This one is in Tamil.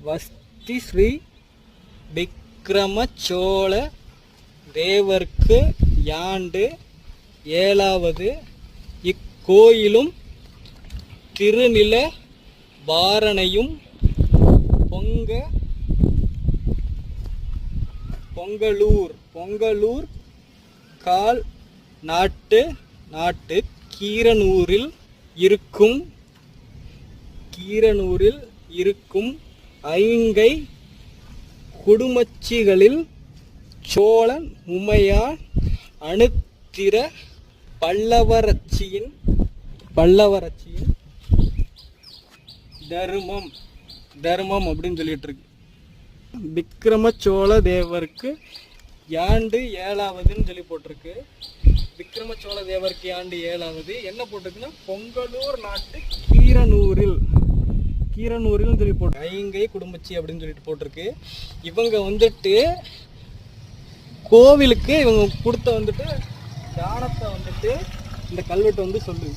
வஸ்தி ஸ்ரீ விக்ரம சோழ தேவர்க்கு யாண்டு 7வது. இக்கோயிலும் திருநில வாரணையும் பொங்கலூர் கால் நாட்டு கீரனூரில் இருக்கும் ஐங்கை குடுமச்சிகளில் சோழன் உமையான் அனுத்திர பல்லவரட்சியின் தர்மம் அப்படின்னு சொல்லிட்டு இருக்கு. விக்ரம சோழ தேவருக்கு யாண்டு 7வதுன்னு சொல்லி போட்டிருக்கு. விக்ரம சோழ தேவருக்கு யாண்டு 7வது என்ன போட்டிருக்குன்னா பொங்கலூர் நாட்டு கீரனூரில் சொல்லி போட்டு ஐங்கை குடும்பச்சி அப்படின்னு சொல்லிட்டு போட்டிருக்கு. இவங்க வந்துட்டு கோவிலுக்கு இவங்க கொடுத்த வந்துட்டு தானத்தை வந்துட்டு இந்த கல்வெட்டு வந்து சொல்லுது.